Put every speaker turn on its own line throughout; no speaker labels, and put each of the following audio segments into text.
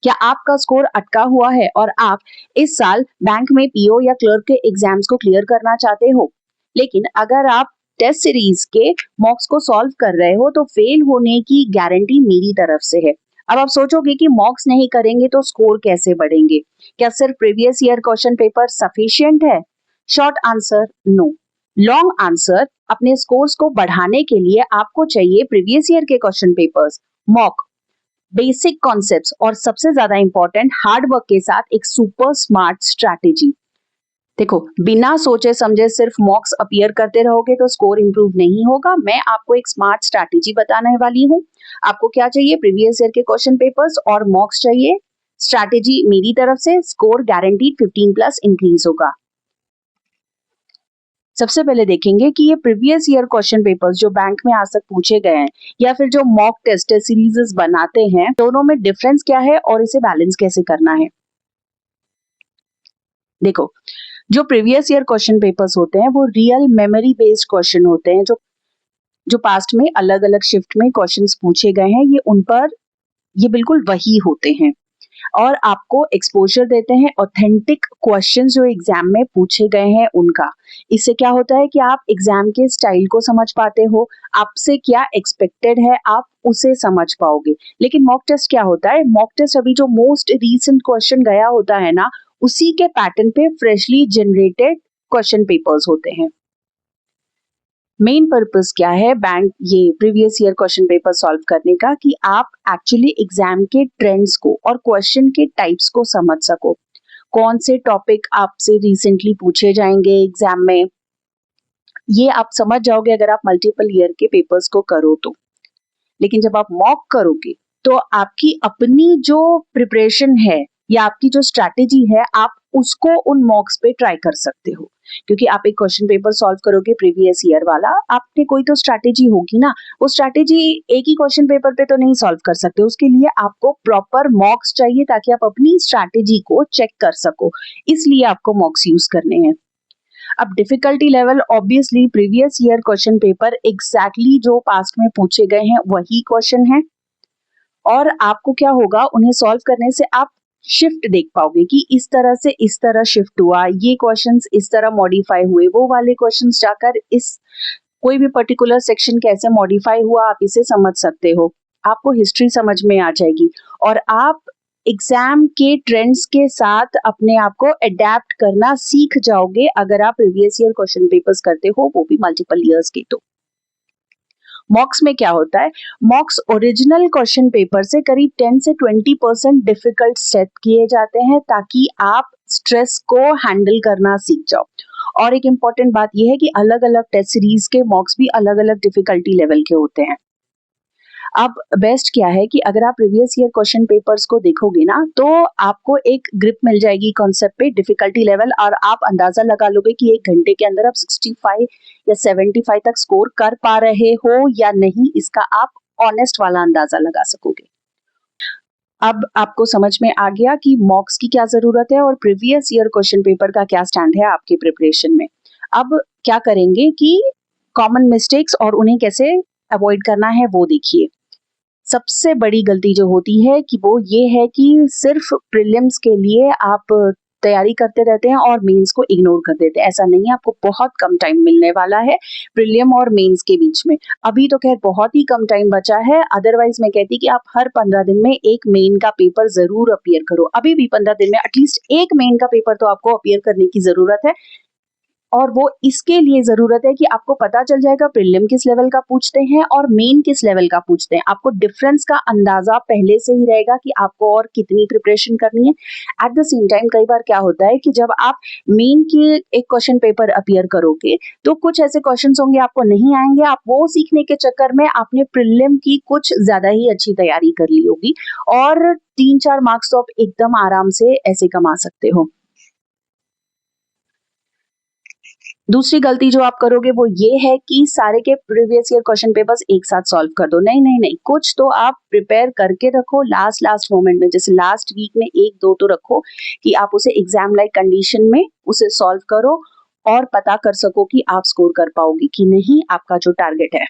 क्या आपका स्कोर अटका हुआ है और आप इस साल बैंक में पीओ या क्लर्क के एग्जाम्स को क्लियर करना चाहते हो, लेकिन अगर आप टेस्ट सीरीज के मॉक्स को सॉल्व कर रहे हो तो फेल होने की गारंटी मेरी तरफ से है। अब आप सोचोगे कि मॉक्स नहीं करेंगे तो स्कोर कैसे बढ़ेंगे? क्या सिर्फ previous year question paper sufficient है? Short answer no. Long answer, अपने स्कोर्स को बढ़ाने के लिए आपको चाहिए प्रीवियस ईयर के question papers, mock, basic concepts और सबसे ज्यादा इंपॉर्टेंट हार्ड वर्क के साथ एक सुपर स्मार्ट स्ट्रैटेजी। देखो, बिना सोचे समझे सिर्फ मॉक्स अपीयर करते रहोगे तो स्कोर इंप्रूव नहीं होगा। मैं आपको एक स्मार्ट स्ट्रैटेजी बताने वाली हूँ। आपको क्या चाहिए? प्रीवियस ईयर के क्वेश्चन पेपर्स और मॉक्स चाहिए। स्ट्रैटेजी मेरी तरफ से, स्कोर गारंटीड 15+ इंक्रीज होगा। सबसे पहले देखेंगे कि ये प्रीवियस ईयर क्वेश्चन पेपर्स जो बैंक में आज तक पूछे गए हैं या फिर जो मॉक टेस्ट सीरीज बनाते हैं, दोनों में डिफरेंस क्या है और इसे बैलेंस कैसे करना है। देखो, जो प्रीवियस ईयर क्वेश्चन पेपर्स होते हैं वो रियल मेमोरी बेस्ड क्वेश्चन होते हैं। जो पास्ट में अलग अलग शिफ्ट में क्वेश्चंस पूछे गए हैं, ये बिल्कुल वही होते हैं और आपको एक्सपोजर देते हैं ऑथेंटिक क्वेश्चंस जो एग्जाम में पूछे गए हैं उनका। इससे क्या होता है कि आप एग्जाम के स्टाइल को समझ पाते हो, आपसे क्या एक्सपेक्टेड है आप उसे समझ पाओगे। लेकिन मॉक टेस्ट क्या होता है? मॉक टेस्ट अभी जो मोस्ट रीसेंट क्वेश्चन गया होता है ना, उसी के पैटर्न पे फ्रेशली जनरेटेड क्वेश्चन पेपर्स होते हैं। मेन पर्पस क्या है बैंक ये previous year question paper solve करने का, कि आप एक्चुअली एग्जाम के ट्रेंड्स को और क्वेश्चन के टाइप्स को समझ सको। कौन से टॉपिक आपसे रिसेंटली पूछे जाएंगे एग्जाम में, ये आप समझ जाओगे अगर आप मल्टीपल ईयर के पेपर्स को करो तो। लेकिन जब आप मॉक करोगे तो आपकी अपनी जो प्रिपरेशन है या आपकी जो स्ट्रैटेजी है, आप उसको उन मॉक्स पे ट्राई कर सकते हो। क्योंकि आप एक क्वेश्चन पेपर सॉल्व करोगे प्रीवियस ईयर वाला, आपने कोई तो स्ट्रैटेजी होगी ना, वो स्ट्रैटेजी एक ही क्वेश्चन पेपर पे तो नहीं सॉल्व कर सकते। उसके लिए आपको प्रॉपर मॉक्स चाहिए ताकि आप अपनी स्ट्रैटेजी को चेक कर सको, इसलिए आपको मॉक्स यूज करने हैं। अब difficulty level, obviously previous year question paper exactly जो पास्ट में पूछे गए हैं वही क्वेश्चन है, और आपको क्या होगा, उन्हें सॉल्व करने से आप शिफ्ट देख पाओगे कि इस तरह से इस तरह शिफ्ट हुआ, ये क्वेश्चंस इस तरह मॉडिफाई हुए, वो वाले क्वेश्चंस जाकर इस कोई भी पर्टिकुलर सेक्शन कैसे मॉडिफाई हुआ आप इसे समझ सकते हो। आपको हिस्ट्री समझ में आ जाएगी और आप एग्जाम के ट्रेंड्स के साथ अपने आप को अडेप्ट करना सीख जाओगे अगर आप प्रीवियस ईयर क्वेश्चन पेपर्स करते हो, वो भी मल्टीपल ईयर्स के। तो मॉक्स में क्या होता है? मॉक्स ओरिजिनल क्वेश्चन पेपर से करीब 10 से 20% डिफिकल्ट सेट किए जाते हैं ताकि आप स्ट्रेस को हैंडल करना सीख जाओ। और एक इम्पॉर्टेंट बात यह है कि अलग अलग टेस्ट सीरीज के मॉक्स भी अलग अलग डिफिकल्टी लेवल के होते हैं। अब बेस्ट क्या है कि अगर आप प्रीवियस ईयर क्वेश्चन पेपर्स को देखोगे ना, तो आपको एक ग्रिप मिल जाएगी कॉन्सेप्ट पे, डिफिकल्टी लेवल, और आप अंदाजा लगा लोगे कि 1 घंटे के अंदर आप 65 या 75 तक स्कोर कर पा रहे हो या नहीं, इसका आप ऑनेस्ट वाला अंदाजा लगा सकोगे। अब आपको समझ में आ गया कि मॉक्स की क्या जरूरत है और प्रीवियस ईयर क्वेश्चन पेपर का क्या स्टैंड है आपके प्रिपरेशन में। अब क्या करेंगे कि कॉमन मिस्टेक्स और उन्हें कैसे अवॉइड करना है वो देखिए। सबसे बड़ी गलती जो होती है कि वो ये है कि सिर्फ प्रीलिम्स के लिए आप तैयारी करते रहते हैं और मेंस को इग्नोर कर देते हैं। ऐसा नहीं है, आपको बहुत कम टाइम मिलने वाला है प्रीलिम और मेंस के बीच में। अभी तो खैर बहुत ही कम टाइम बचा है, अदरवाइज मैं कहती कि आप हर 15 दिन में एक मेन का पेपर जरूर अपीयर करो। अभी भी 15 दिन में एटलीस्ट एक मेन का पेपर तो आपको अपीयर करने की जरूरत है, और वो इसके लिए जरूरत है कि आपको पता चल जाएगा प्रीलिम किस लेवल का पूछते हैं और मेन किस लेवल का पूछते हैं। आपको डिफरेंस का अंदाजा पहले से ही रहेगा कि आपको और कितनी प्रिपरेशन करनी है। एट द सेम टाइम कई बार क्या होता है कि जब आप मेन के एक क्वेश्चन पेपर अपीयर करोगे तो कुछ ऐसे क्वेश्चन होंगे आपको नहीं आएंगे, आप वो सीखने के चक्कर में आपने प्रीलिम की कुछ ज्यादा ही अच्छी तैयारी कर ली होगी और 3-4 मार्क्स तो आप एकदम आराम से ऐसे कमा सकते हो। दूसरी गलती जो आप करोगे वो ये है कि सारे के प्रीवियस ईयर क्वेश्चन पेपर्स एक साथ सॉल्व कर दो। नहीं नहीं नहीं, कुछ तो आप प्रिपेयर करके रखो लास्ट मोमेंट में, जैसे लास्ट वीक में 1-2 तो रखो कि आप उसे एग्जाम लाइक कंडीशन में उसे सॉल्व करो और पता कर सको कि आप स्कोर कर पाओगे कि नहीं, आपका जो टारगेट है।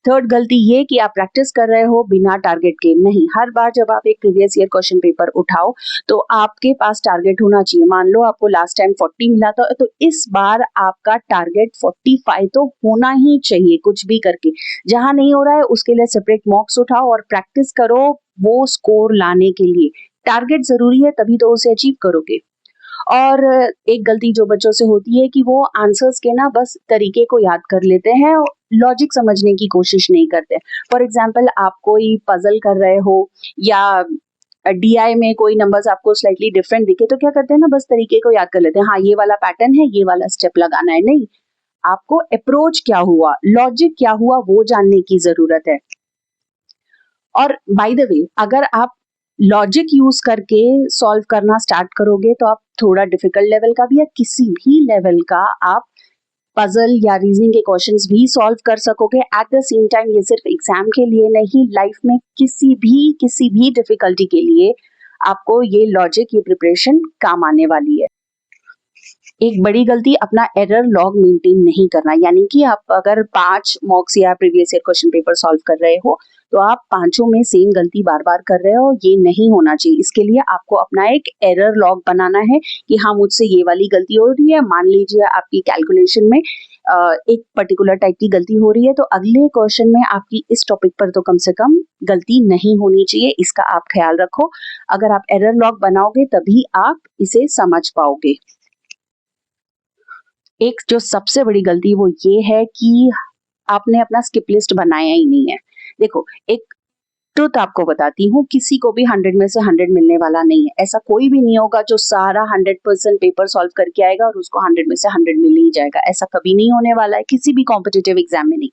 थर्ड गलती ये कि आप प्रैक्टिस कर रहे हो बिना टारगेट के। नहीं, हर बार जब आप एक प्रीवियस ईयर क्वेश्चन पेपर उठाओ तो आपके पास टारगेट होना चाहिए। मान लो आपको लास्ट टाइम 40 मिला था, तो इस बार आपका टारगेट 45 तो होना ही चाहिए, कुछ भी करके। जहां नहीं हो रहा है उसके लिए सेपरेट मॉक्स उठाओ और प्रैक्टिस करो वो स्कोर लाने के लिए। टारगेट जरूरी है, तभी तो उसे अचीव करोगे। और एक गलती जो बच्चों से होती है कि वो आंसर्स के ना बस तरीके को याद कर लेते हैं, लॉजिक समझने की कोशिश नहीं करते। फॉर एग्जाम्पल, आप कोई पजल कर रहे हो या डीआई में कोई नंबर्स आपको स्लाइटली डिफरेंट दिखे, तो क्या करते हैं ना, बस तरीके को याद कर लेते हैं। हाँ, ये वाला पैटर्न है, ये वाला स्टेप लगाना है। नहीं, आपको अप्रोच क्या हुआ, लॉजिक क्या हुआ, वो जानने की जरूरत है। और बाय द वे, अगर आप लॉजिक यूज करके सॉल्व करना स्टार्ट करोगे तो आप थोड़ा डिफिकल्ट लेवल का भी या किसी भी लेवल का आप पजल या रीजनिंग के क्वेश्चंस भी सॉल्व कर सकोगे। एट द सेम टाइम ये सिर्फ एग्जाम के लिए नहीं, लाइफ में किसी भी डिफिकल्टी के लिए आपको ये लॉजिक, ये प्रिपरेशन काम आने वाली है। एक बड़ी गलती, अपना एरर लॉग मेंटेन नहीं करना। यानी कि आप अगर 5 मॉक्स या previous year question paper solve कर रहे हो तो आप पांचों में सेम गलती बार बार कर रहे हो, ये नहीं होना चाहिए। इसके लिए आपको अपना एक एरर लॉग बनाना है कि हाँ, मुझसे ये वाली गलती हो रही है। मान लीजिए आपकी कैलकुलेशन में एक पर्टिकुलर टाइप की गलती हो रही है, तो अगले क्वेश्चन में आपकी इस टॉपिक पर तो कम से कम गलती नहीं होनी चाहिए, इसका आप ख्याल रखो। अगर आप एरर लॉग बनाओगे तभी आप इसे समझ पाओगे। एक जो सबसे बड़ी गलती वो ये है कि आपने अपना स्किप लिस्ट बनाया ही नहीं है। देखो, एक ट्रुथ आपको बताती हूँ, किसी को भी 100 में से 100 मिलने वाला नहीं है। ऐसा कोई भी नहीं होगा जो सारा 100% पेपर सॉल्व करके आएगा और उसको 100 में से 100 मिल ही जाएगा। ऐसा कभी नहीं होने वाला है, किसी भी कॉम्पिटिटिव एग्जाम में नहीं।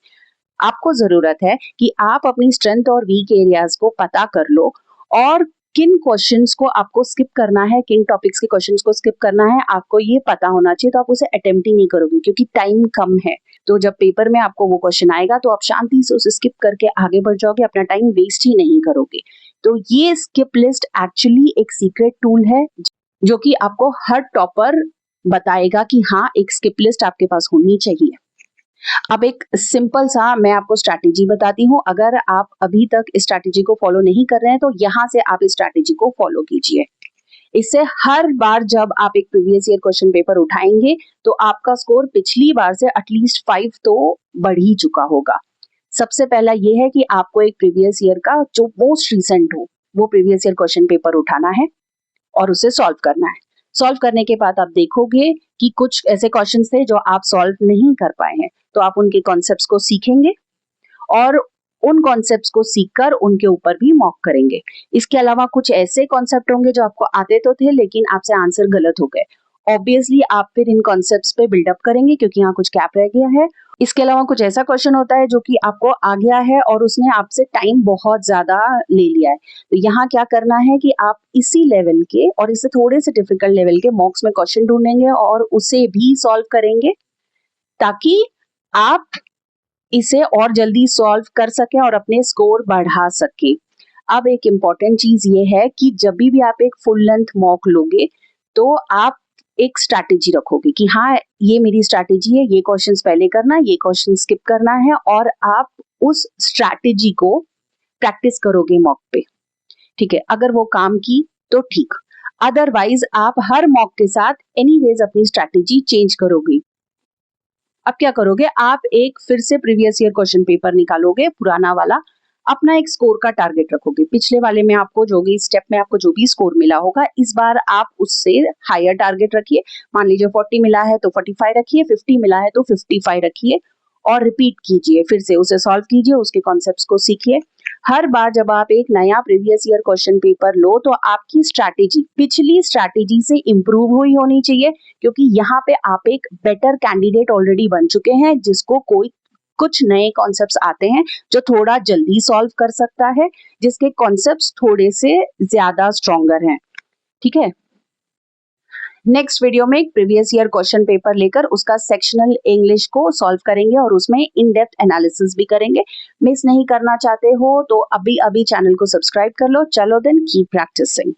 आपको जरूरत है कि आप अपनी स्ट्रेंथ और वीक एरियाज को पता कर लो और किन क्वेश्चंस को आपको स्किप करना है, किन टॉपिक्स के क्वेश्चंस को स्किप करना है, आपको ये पता होना चाहिए। तो आप उसे अटेम्प्ट ही नहीं करोगे क्योंकि टाइम कम है। तो जब पेपर में आपको वो क्वेश्चन आएगा तो आप शांति से उसे स्किप करके आगे बढ़ जाओगे, अपना टाइम वेस्ट ही नहीं करोगे। तो ये स्किप लिस्ट एक्चुअली एक सीक्रेट टूल है जो कि आपको हर टॉपर बताएगा कि हाँ, एक स्किप लिस्ट आपके पास होनी चाहिए। अब एक सिंपल सा मैं आपको स्ट्रैटेजी बताती हूँ। अगर आप अभी तक इस स्ट्रैटेजी को फॉलो नहीं कर रहे हैं तो यहाँ से आप इस स्ट्रैटेजी को फॉलो कीजिए। इससे हर बार जब आप एक प्रीवियस ईयर क्वेश्चन पेपर उठाएंगे तो आपका स्कोर पिछली बार से एटलीस्ट 5 तो बढ़ ही चुका होगा। सबसे पहला ये है कि आपको एक प्रीवियस ईयर का जो मोस्ट रिसेंट हो वो प्रीवियस ईयर क्वेश्चन पेपर उठाना है और उसे सॉल्व करना है। सॉल्व करने के बाद आप देखोगे कि कुछ ऐसे क्वेश्चंस थे जो आप सॉल्व नहीं कर पाए हैं, तो आप उनके कॉन्सेप्ट्स को सीखेंगे और उन कॉन्सेप्ट्स को सीखकर उनके ऊपर भी मॉक करेंगे। इसके अलावा कुछ ऐसे कॉन्सेप्ट होंगे जो आपको आते तो थे लेकिन आपसे आंसर गलत हो गए। ऑब्वियसली आप फिर इन कॉन्सेप्ट्स पे बिल्डअप करेंगे क्योंकि यहाँ कुछ गैप रह गया है। इसके अलावा कुछ ऐसा क्वेश्चन होता है जो कि आपको आ गया है और उसने आपसे टाइम बहुत ज्यादा ले लिया है, तो यहाँ क्या करना है कि आप इसी लेवल के और इससे थोड़े से डिफिकल्ट लेवल के मॉक्स में क्वेश्चन ढूंढेंगे और उसे भी सॉल्व करेंगे ताकि आप इसे और जल्दी सॉल्व कर सके और अपने स्कोर बढ़ा सके। अब एक इम्पॉर्टेंट चीज ये है कि जब भी आप एक फुल लेंथ मॉक लोगे तो आप एक स्ट्रैटेजी रखोगे कि हाँ, ये मेरी स्ट्रैटेजी है, ये क्वेश्चंस पहले करना, ये क्वेश्चन स्किप करना है, और आप उस स्ट्रैटेजी को प्रैक्टिस करोगे मॉक पे। ठीक है, अगर वो काम की तो ठीक, अदरवाइज आप हर मॉक के साथ एनीवेज अपनी स्ट्रैटेजी चेंज करोगे। अब क्या करोगे, आप एक फिर से प्रीवियस ईयर क्वेश्चन पेपर निकालोगे, पुराना वाला, अपना एक स्कोर का टारगेट रखोगे। पिछले वाले में आपको जो भी स्टेप में आपको जो भी स्कोर मिला होगा, इस बार आप उससे हायर टारगेट रखिए। मान लीजिए 40 मिला है तो 45 रखिए, 50 मिला है तो 55 रखिए और रिपीट कीजिए, फिर से उसे सॉल्व कीजिए, उसके कॉन्सेप्ट्स को सीखिए। हर बार जब आप एक नया प्रीवियस ईयर क्वेश्चन पेपर लो तो आपकी स्ट्रैटेजी पिछली स्ट्रैटेजी से इंप्रूव हुई होनी चाहिए, क्योंकि यहाँ पे आप एक बेटर कैंडिडेट ऑलरेडी बन चुके हैं जिसको कोई कुछ नए कॉन्सेप्ट्स आते हैं जो थोड़ा जल्दी सॉल्व कर सकता है, जिसके कॉन्सेप्ट्स थोड़े से ज्यादा स्ट्रॉन्गर हैं। ठीक है, नेक्स्ट वीडियो में एक प्रीवियस ईयर क्वेश्चन पेपर लेकर उसका सेक्शनल इंग्लिश को सॉल्व करेंगे और उसमें इन डेप्थ एनालिसिस भी करेंगे। मिस नहीं करना चाहते हो तो अभी चैनल को सब्सक्राइब कर लो। चलो देन, कीप प्रैक्टिसिंग।